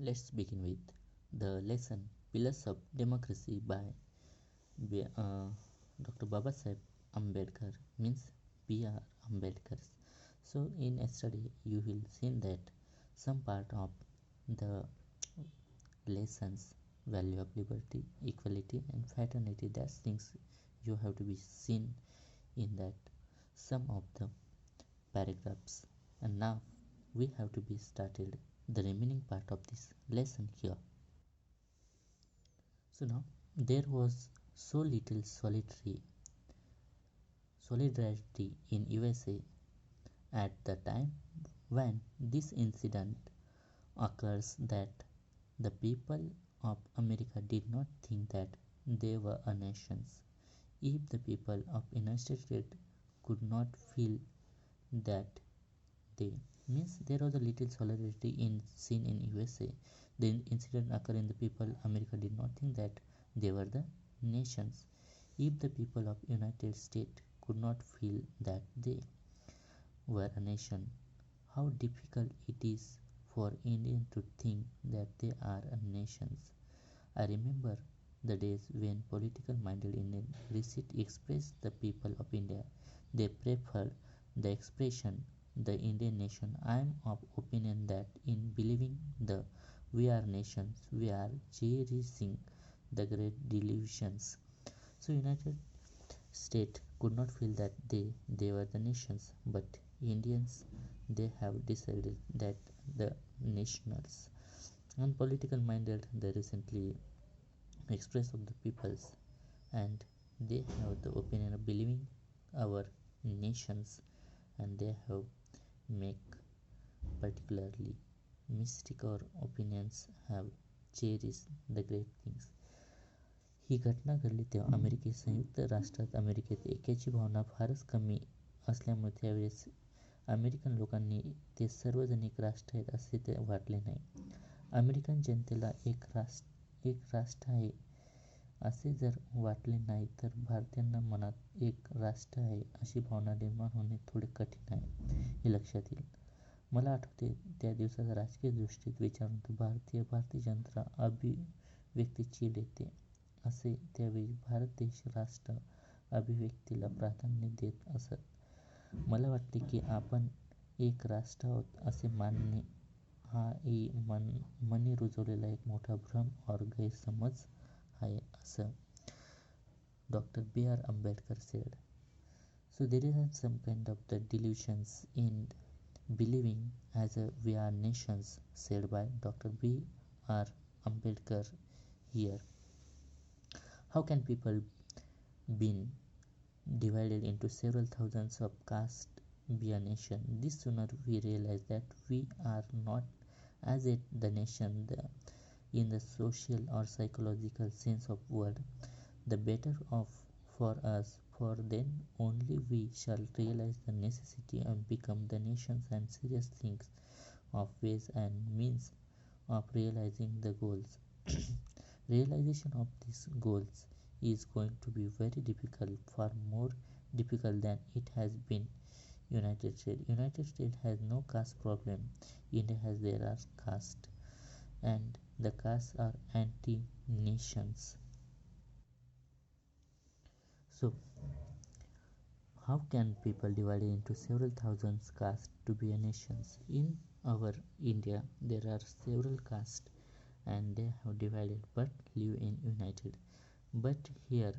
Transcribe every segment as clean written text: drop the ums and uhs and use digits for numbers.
Let's begin with the lesson Pillars of Democracy by Dr. Babasaheb Ambedkar, means B.R. Ambedkar. So, in yesterday, you will see that some part of the lessons value of liberty, equality, and fraternity. That's things you have to be seen in that some of the paragraphs. And now we have to be started the remaining part of this lesson here. So now there was so little solidarity in USA at the time when this incident occurs that the people of America did not think that they were a nation. If the people of United States could not feel that they means there was a little solidarity in seen in USA. The incident occurred in the people America did not think that they were the nations. If the people of United States could not feel that they were a nation, how difficult it is for Indians to think that they are a nation. I remember the days when political minded Indian received expressed the people of India. They preferred the expression the Indian nation. I am of opinion that in believing the we are nations, we are cherishing the great delusions. So United States could not feel that they were the nations, but Indians they have decided that the nationals and political minded they recently express of the peoples and they have the opinion of believing our nations and they have make particularly mystic or opinions have cherished the great things. ही घटना घडली तेव्हा संयुक्त राष्ट्रात अमेरिकेत एकाची भावना फारच कमी असल्यामुळे त्यावेळेस अमेरिकन लोकांनी ते सर्वजण एक राष्ट्र आहेत असे ते वाटले नाही. अमेरिकन जनतेला एक राष्ट्र आहे असे जर वाटले नाही तर भारतीयांना मनात एक राष्ट्र आहे अशी भावना निर्माण होणे थोडे कठीण आहे हे लक्षात येईल. मला आठवते त्या दिवसाचा राजकीय दृष्टीत विचारून तो भारतीय जनता अभिव्यक्तीची देते असे त्यावेळी भारत देश राष्ट्र अभिव्यक्तीला प्राधान्य देत असत. मला वाटते की आपण एक राष्ट्र आहोत असे मानणे हा मनी रुजवलेला एक मोठा भ्रम और गैरसमज आहे असं Dr. B.R. Ambedkar said. So there is some kind of the delusions in believing as a we are nations said by Dr. B.R. Ambedkar here. How can people been divided into several thousands of castes be a nation? This sooner we realize that we are not as it the nation in the social or psychological sense of word, the better off for us, for then only we shall realize the necessity and become the nations and serious things of ways and means of realizing the goals. Realization of these goals is going to be very difficult, far more difficult than it has been United States. United States has no caste problem. India has there are caste and the castes are anti-nations. So how can people divided into several thousands castes to be a nations? In our India there are several castes and they have divided but live in united. But here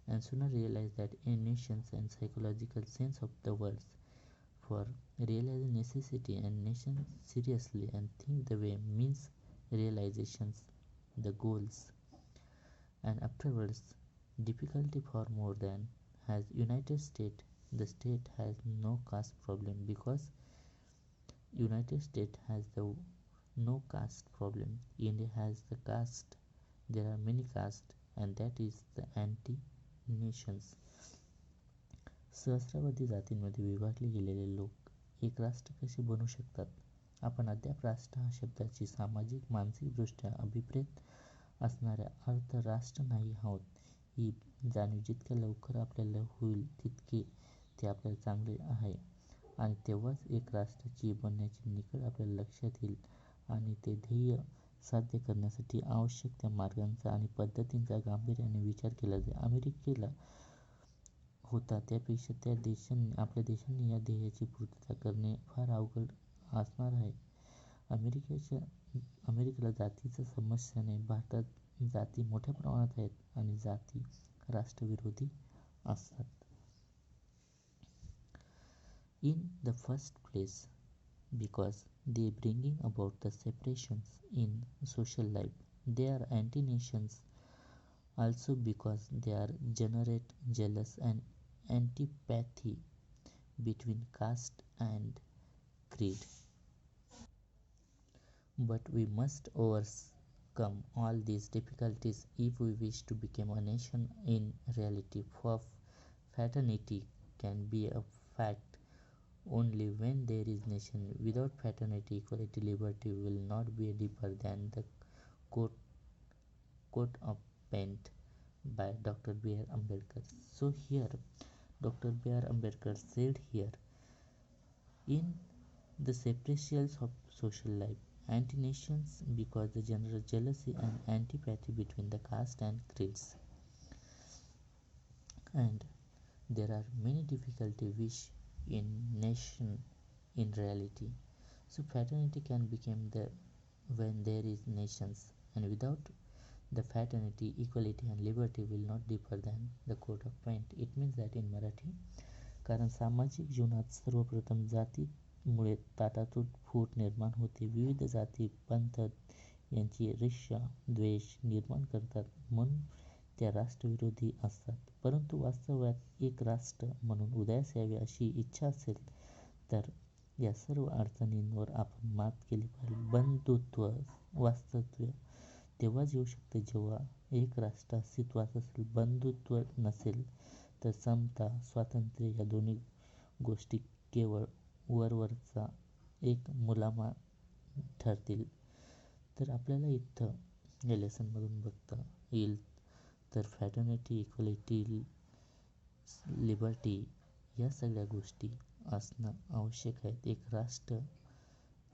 and sooner realize that in nations and psychological sense of the words for realizing necessity and nation seriously and think the way means realizations the goals and afterwards difficulty for more than has United States. The state has no caste problem because United States has the no caste problem. India has the caste. There are many castes and that is the anti-nations. सहस्रावधी जातींमध्ये विभागले गेलेले लोक एक राष्ट्र कसे बनू शकतात? आपण अद्याप राष्ट्र हा शब्दाची सामाजिक मानसिकदृष्ट्या अभिप्रेत असणाऱ्या अर्थ राष्ट्र नाही आहोत ही जाणीव जितक्या लवकर आपल्याला होईल तितके ते आपल्याला चांगले आहे आणि तेव्हाच एक राष्ट्राची बनण्याची निकड आपल्याला लक्षात येईल आणि ते ध्येय साध्य करण्यासाठी आवश्यक त्या मार्गांचा आणि पद्धतींचा गांभीर्याने विचार केला जाईल. अमेरिकेला होता त्यापेक्षा आपल्या देशांनी या ध्येयाची पूर्तता करणे फार अवघड असणार आहे. अमेरिकेला जातीची समस्या नाही. भारतात जाती मोठ्या प्रमाणात आहेत आणि जाती राष्ट्रविरोधी असतात. In the first place, because they bringing about the separations in social life. They are anti-nations also because they are generate jealous and antipathy between caste and creed. But we must overcome all these difficulties if we wish to become a nation in reality. For fraternity can be a fact only when there is nation. Without fraternity, equality, liberty will not be deeper than the quote, quote of paint by Dr. B.R. Ambedkar. So here, Dr. B.R. Ambedkar said here, in the separations of social life, anti-nations because the general jealousy and antipathy between the caste and creeds. And there are many difficulties which in nation in reality. So fraternity can become the when there is nations, and without the fraternity, equality and liberty will not differ than the coat of paint. It means that in Marathi, कारण सामाजिक जीवनात सर्वप्रथम जातीमुळे ताटातूट फूट निर्माण होते. विविध जाती पंथ यांची ईर्ष्या द्वेष निर्माण करतात म्हणून त्या राष्ट्रविरोधी असतात. परंतु वास्तवात एक राष्ट्र म्हणून उदयास यावे अशी इच्छा असेल तर या सर्व अडचणींवर आपण मात केली पाहिजे. बंधुत्व वास्तव्य तेव्हाच येऊ शकते जेव्हा एक राष्ट्र अस्तित्वात असेल. बंधुत्व नसेल तर समता स्वातंत्र्य या दोन्ही गोष्टी केवळ वरवरचा एक मुलामा ठरतील. तर आपल्याला इथं या लेसनमधून बघता येईल तर फ्रॅटर्निटी इक्वॅलिटी लिबर्टी या सगळ्या गोष्टी असणं आवश्यक आहेत एक राष्ट्र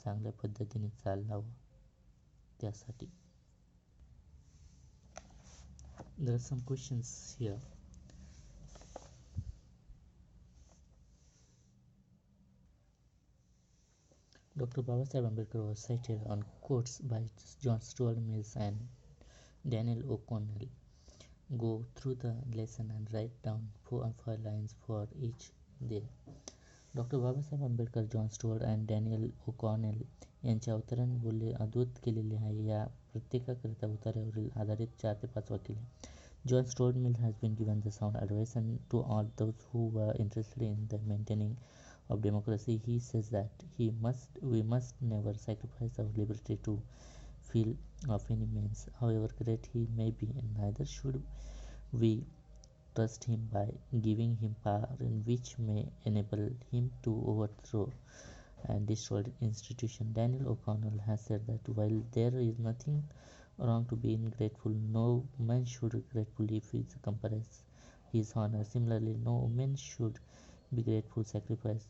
चांगल्या पद्धतीने चालावं त्यासाठी. There are some questions here. Dr. Babasaheb Ambedkar was cited on quotes by John Stuart Mill and Daniel O'Connell. Go through the lesson and write down 4 or 5 lines for each there. Doctor Babasaheb Ambedkar, John Stuart आणि Daniel O'Connell यांच्या अवतरणाने बोलले अद्भुत केलेले आहे. या प्रत्येकाकरिता उतार्यावरील आधारित 4 ते 5 वाक्ये. John Stuart Mill has been given the sound advice and to all those who were interested in the maintaining of democracy. He says that we must never sacrifice our liberty to feel of any means, however great he may be, and neither should we trust him by giving him power which may enable him to overthrow and destroy institutions. Daniel O'Connell has said that while there is nothing wrong to being grateful, no man should be grateful if he compromises his honor. Similarly, no woman should be grateful sacrifice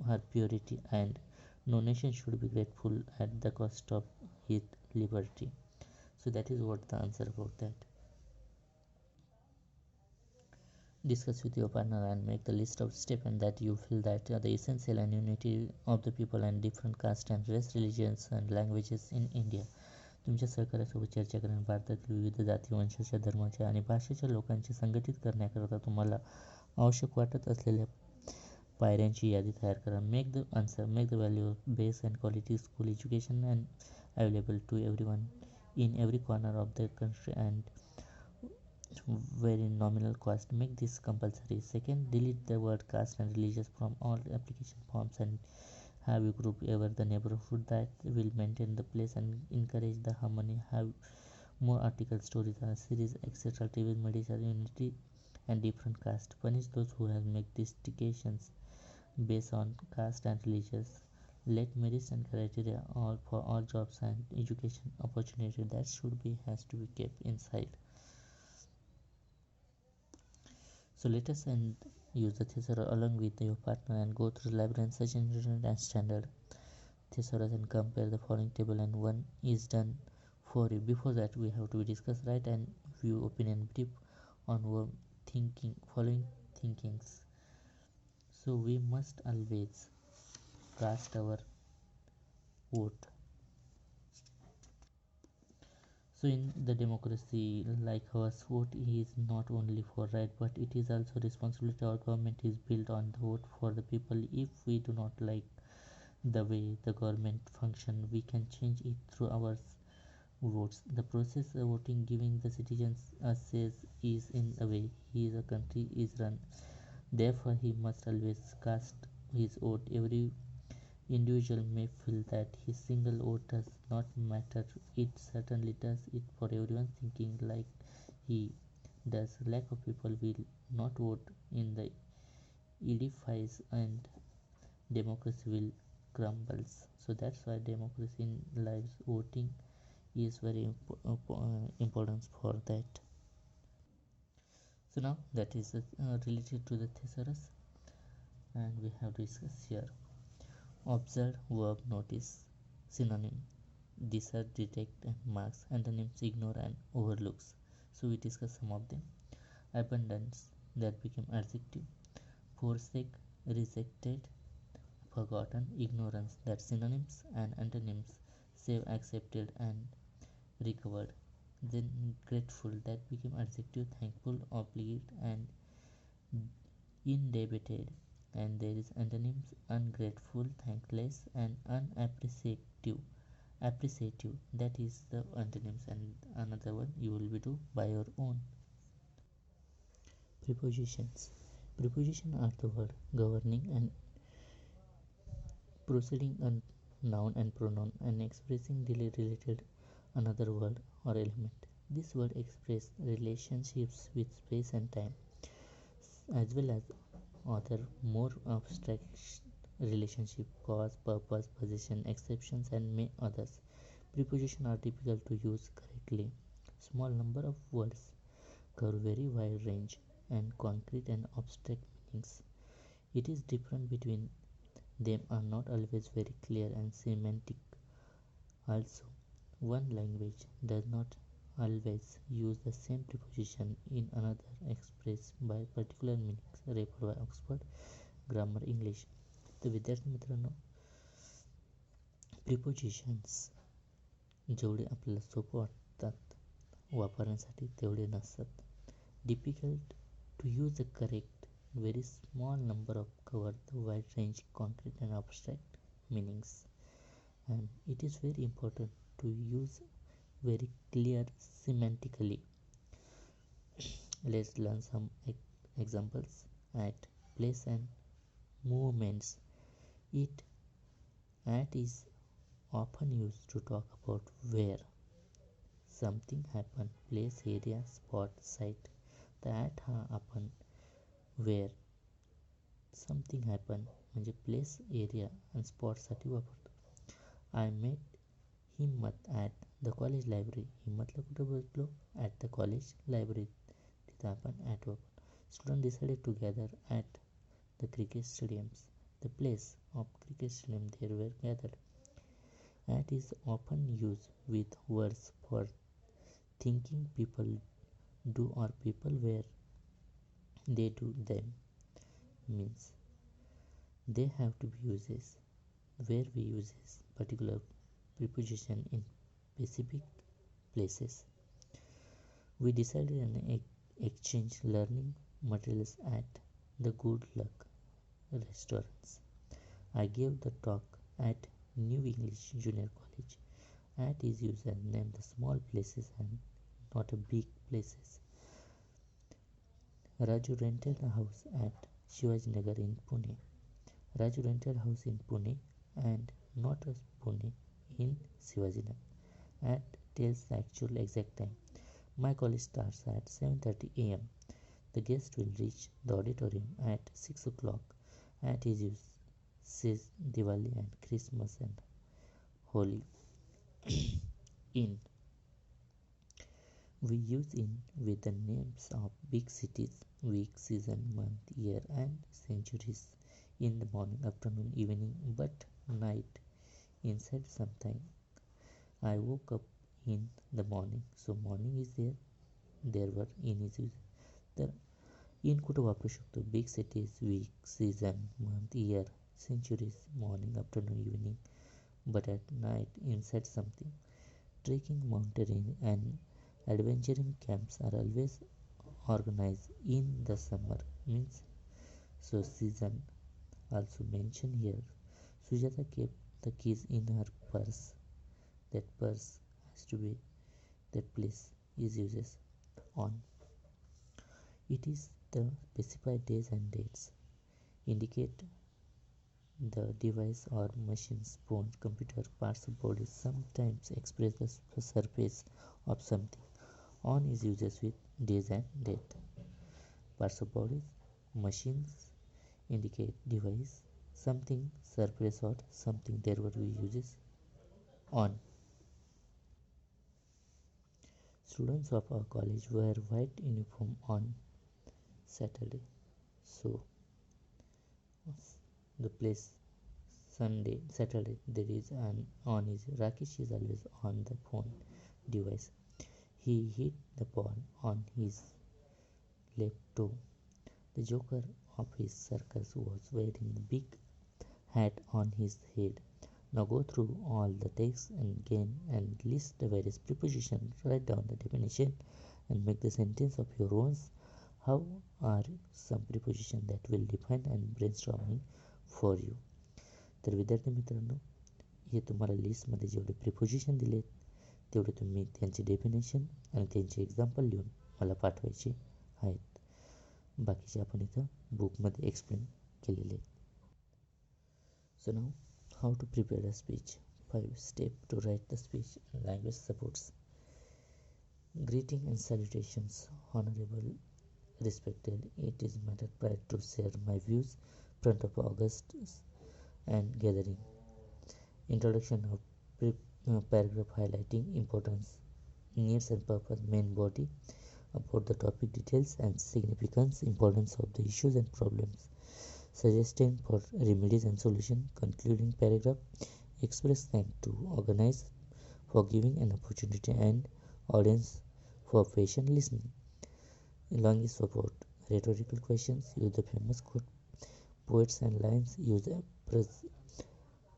her purity, and no nation should be grateful at the cost of its liberty. So that is what the answer about that. Discuss with your partner and make the list of steps and that you feel that are the essential and unity of the people and different caste and race, religions and languages in India. तुमच्या सहकार्यासोबत चर्चा करून भारतातील विविध जाती, वंशाच्या, धर्माच्या आणि भाषेच्या लोकांचे संघटित करण्याकरता तुम्हाला आवश्यक वाटत असलेल्या पायऱ्यांची यादी तयार करा. Make the value base and quality school education and available to everyone in every corner of the country and very nominal cost. Make this compulsory. Second, delete the word caste and religious from all application forms and have a group ever the neighborhood that will maintain the place and encourage the harmony. Have more articles, stories and series etc. TV meditation unity and different caste. Punish those who have made distinctions based on caste and religious. Let merits and criteria all for all jobs and education opportunity that has to be kept inside. So let us use the thesaurus along with your partner and go through the library and search internet and standard thesaurus and compare the following table, and one is done for you. Before that, we have to discuss right and view opinion brief on our thinking following thinkings. So we must always cast our vote. So in the democracy like ours, vote is not only for right, but it is also responsibility. Our government is built on the vote for the people. If we do not like the way the government function, we can change it through our votes. The process of voting giving the citizens a say is in a way his country is run. Therefore, he must always cast his vote. Every individual may feel that his single vote does not matter. It certainly does it for everyone thinking like he does. Lack of people will not vote in the edifice and democracy will crumbles. So that's why democracy in lives voting is very important for that. So now that is related to the thesaurus, and we have discussed here. Observe, verb, notice, synonym, discern, detect, and marks, antonyms, ignore, and overlooks. So we discuss some of them. Abundance, that became adjective. Forsake, rejected, forgotten, ignorance, that synonyms, and antonyms, save, accepted, and recovered. Then grateful, that became adjective. Thankful, obligate, and indebted. And there is antonyms: ungrateful, thankless, and unappreciative. Appreciative, that is the antonyms, and another one you will be do by your own. Prepositions. Prepositions are the word governing and preceding a noun and pronoun and expressing related another word or element. This word express relationships with space and time, as well as other more abstract relationship, cause, purpose, position, exceptions, and may others. Prepositions are difficult to use correctly. Small number of words cover very wide range and concrete and abstract meanings. It is different between them are not always very clear and semantic. Also, one language does not always use the same preposition in another expressed by particular meanings. Refer by Oxford Grammar English. तर विद्यार्थी मित्रांनो, prepositions जेवढे आपल्याला सोपं वाटतात वापरण्यासाठी तेवढे नसतात. Difficult to use the correct very small number of cover the wide range concrete and abstract meanings, and it is very important to use very clear semantically. Let's learn some examples. At, place, and movements. At is often used to talk about where something happened. Place, area, spot, site. The at हा आपण where something happen म्हणजे place, area आणि स्पॉटसाठी वापरतो. I met Himmat at the college library. हिम्मतला कुठं बसलो? At the college library. तिथं आपण ॲट वापरतो. Student decided to gather at the cricket stadiums. The place of cricket stadium there were gathered. At is often use with words for thinking people do or people where they do them, means they have to be uses where we uses particular preposition in specific places. We decided an exchange learning materials at the Good Luck restaurants. I gave the talk at New English Junior College. At is used and name the small places and not a big places. Raju rented a house at Shivajinagar in Pune. Raju rented a house in Pune and not a Pune in Shivajinagar. At tells the actual exact time. My college starts at 7:30 a.m. The guest will reach the auditorium at 6 o'clock. At is used says Diwali and Christmas and Holi. In we use in with the names of big cities, week, season, month, year, and centuries. In the morning, afternoon, evening, but night inside sometime. I woke up in the morning. So morning is there. There were in is used. तर in कुठं वापरू शकतो? Big cities, week, season, month, year, centuries, morning, afternoon, evening. But at night, inside something. Trekking, mountaineering, and adventuring camps are always organized in the summer. Means so season also mentioned here. Sujata kept the keys in her purse. That purse has to be that place is uses on. It is the specified days and dates indicate the device or machine's phone, computer, parts of body sometimes express the surface of something. On is uses with days and date. Parts of bodies, machines indicate device, something, surface or something. There were we uses on. Students of our college wear white uniform on Saturday. So the place Sunday, Saturday there is an on is Rakesh is always on the phone device. He hit the ball on his left toe. The joker of his circus was wearing a big hat on his head. Now go through all the text and again and list the various prepositions. Write down the definition and make the sentence of your own. How are some prepositions that will define and brainstorming for you? तर विद्यार्थी मित्रांनो, हे तुम्हाला लिस्टमध्ये जेवढे preposition दिलेत तेवढे तुम्ही त्यांचे डेफिनेशन आणि त्यांचे एक्झाम्पल लिहून मला पाठवायचे आहेत. बाकीचे आपण इथं बुकमध्ये एक्सप्लेन केलेले आहेत. So now, how to prepare a speech? 5 steps to write the speech. Language supports. Greeting and salutations. Honorable, respected. It is matter pride to share my views front of August and gathering. Introduction of paragraph highlighting importance, needs and purpose, main body about the topic, details and significance, importance of the issues and problems, suggesting for remedies and solution. Concluding paragraph, express thanks to organize for giving an opportunity and audience for patient listening. Longing support, rhetorical questions, use the famous quote, poets and lines, use a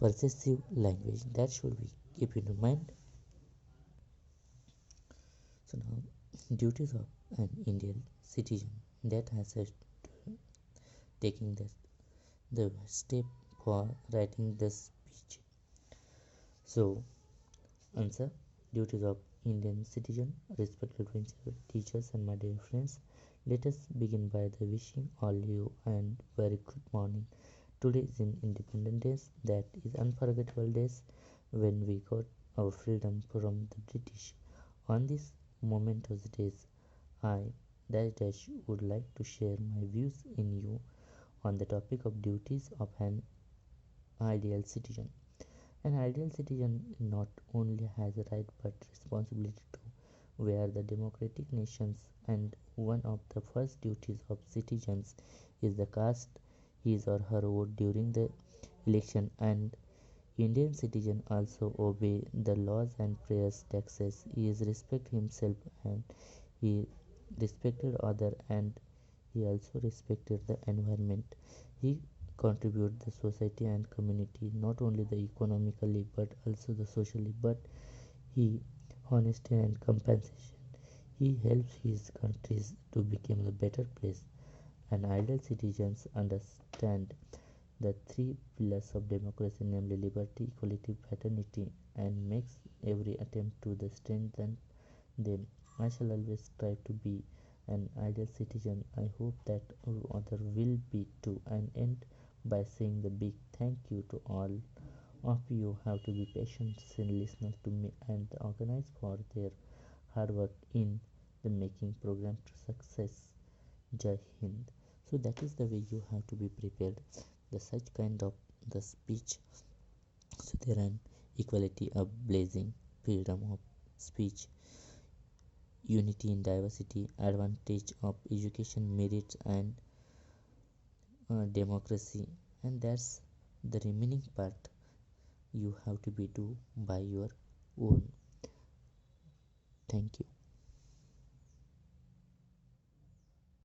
persuasive language. That should be keep in mind. So now, duties of an Indian citizen that has taking the step for writing the speech. So answer, duties of Indian citizen. Respected teachers and my dear friends, let us begin by the wishing all you and very good morning. Today is an independent day, that is unforgettable days when we got our freedom from the British. On this momentous days, I dash would like to share my views in you on the topic of duties of an ideal citizen. An ideal citizen not only has a right but responsibility too. We are the democratic nations, and one of the first duties of citizens is the cast his or her vote during the election, and Indian citizen also obey the laws and pays taxes. He is respect himself and he respected other, and he also respected the environment. He contribute the society and community not only the economically but also the socially, but he honesty and compensation. He helps his countries to become a better place. And ideal citizens understand the three pillars of democracy, namely liberty, equality, fraternity, and makes every attempt to strengthen them. I shall always strive to be an ideal citizen. I hope that other will be too, and end by saying the big thank you to all of you have to be patient listeners to me and organize for their hard work in the making program to success. Jai Hind. So that is the way you have to be prepared. The such kind of the speech. So there are equality of blazing, freedom of speech, unity in diversity, advantage of education, merit and democracy, and that's the remaining part. you have to be do by your own. Thank you.